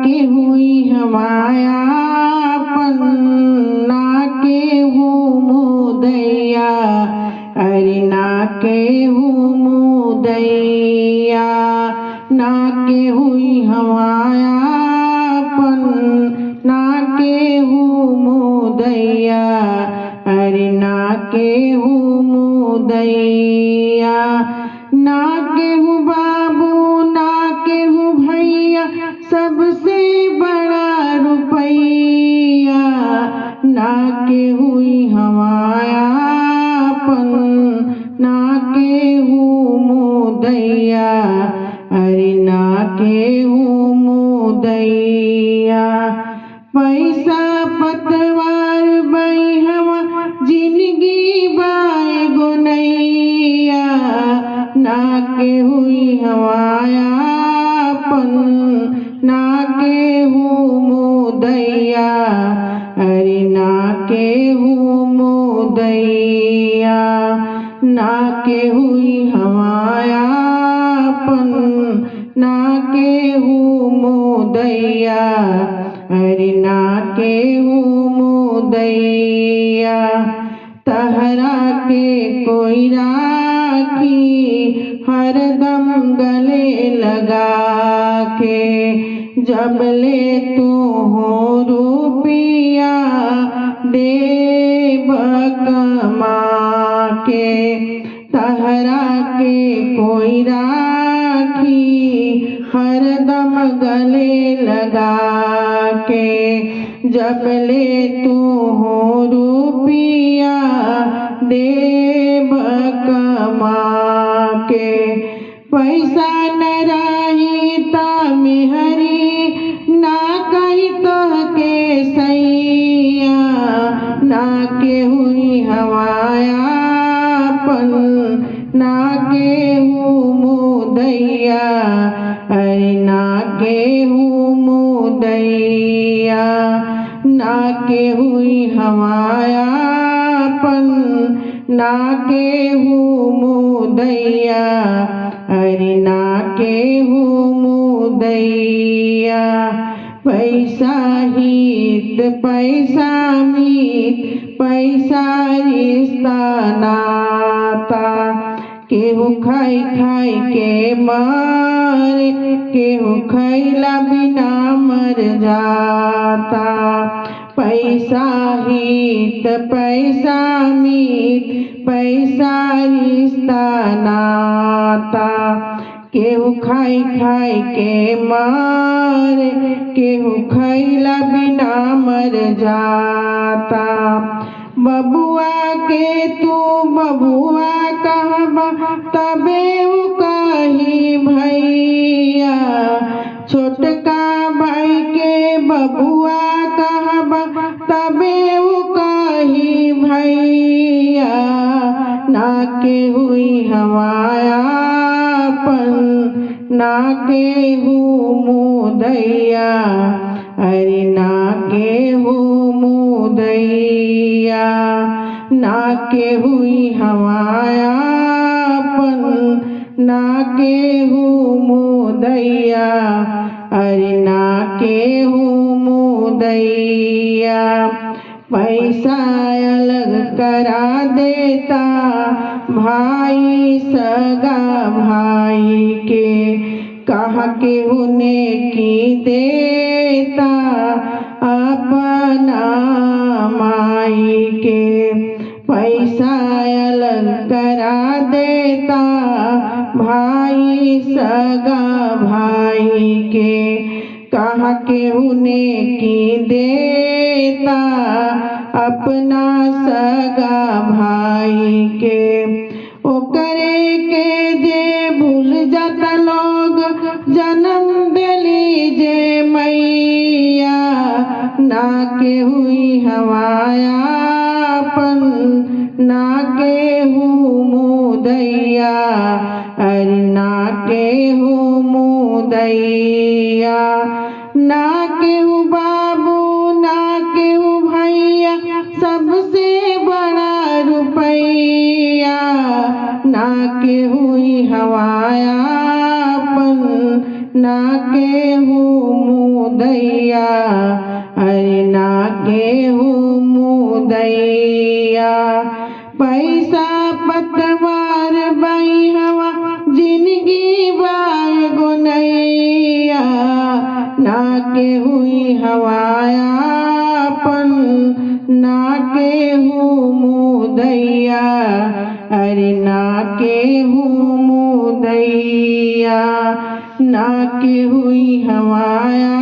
के हुई हमायापन, ना के हूँ मुदैया, अरे ना के हूँ मुदैया, ना के हुई हमायापन, ना के हूँ मुदैया, अरे ना के हूँ मुदैया, ना के हूँ बाबू, ना के हूँ भैया, सबसे बड़ा रुपैया, ना के हुई हमायापन, ना के हूँ मुदैया, अरे ना के हूँ मुदैया। पैसा पतवार बई हवा, जिंदगी बाए गुनैया, ना के हुई हमायापन, ना के हूँ मुदैया, अरे ना के हूँ मुदैया, ना के हुई हमायापन, ना के हूँ मुदैया, अरे ना के हूँ मुदैया। तहरा के कोई राखी हरदम गले लगा के, जब ले तू हो रुपया देब कमा के। तहरा के कोई राखी हरदम गले लगा के, जब ले तू हो रुपया देब कमा के। पैसा न रही ता मेहरी, ना कही तो के सैया, ना के हुई हमायापन, ना के हूँ मुदैया, अरे ना के हूँ मुदैया, ना के हुई हमायापन, ना के हूँ मुदैया, अरे ना के हूँ मुदैया। पैसा हित पैसा मीत, पैसा रिश्ता नाता, केहू खाई खाई के मारे, केहू खैला बिना मर जाता। पैसा हित पैसा मीत, पैसा रिश्ता नाता, केहू खाई खाई के मारे, केहू खैला बिना मर जाता। बबुआ के तू बबुआ कहबा, तबे उ कही भैया, छोटका भाई के बबुआ कहबा, तबे उ कही भैया, ना के हुई हमायापन, ना के हूँ मुदैया, अरे ना के हूँ मुदैया, ना के हुई हमायापन, ना के हूँ मुदैया, अरे ना के हूँ मुदैया। पैसा अलग करा देता भाई सगा भाई के, कहा के उन्हें की देता अपना माई के। पैसा अलग करा देता भाई सगा भाई के, कहा के उन्हें की देता अपना सगा भाई के। ओकरे के जे भूल जाता लोग, जन्म दिली जे मैया, ना के हुई हमायापन, ना के हूँ मुदैया, अरे ना के हूँ मुदैया, ना के हूँ बाबू, ना के हूँ भैया, सबसे बड़ा रुपैया, ना के हुई हमायापन, ना के हूँ मुदैया अरे ना केहू मुदैया पैसा पतवार बाई हवा जिंदगी बाय गोनैया ना केहू हवायापन ना केहू मुदैया अरे ना केहू मुदैया ना केहू हवाया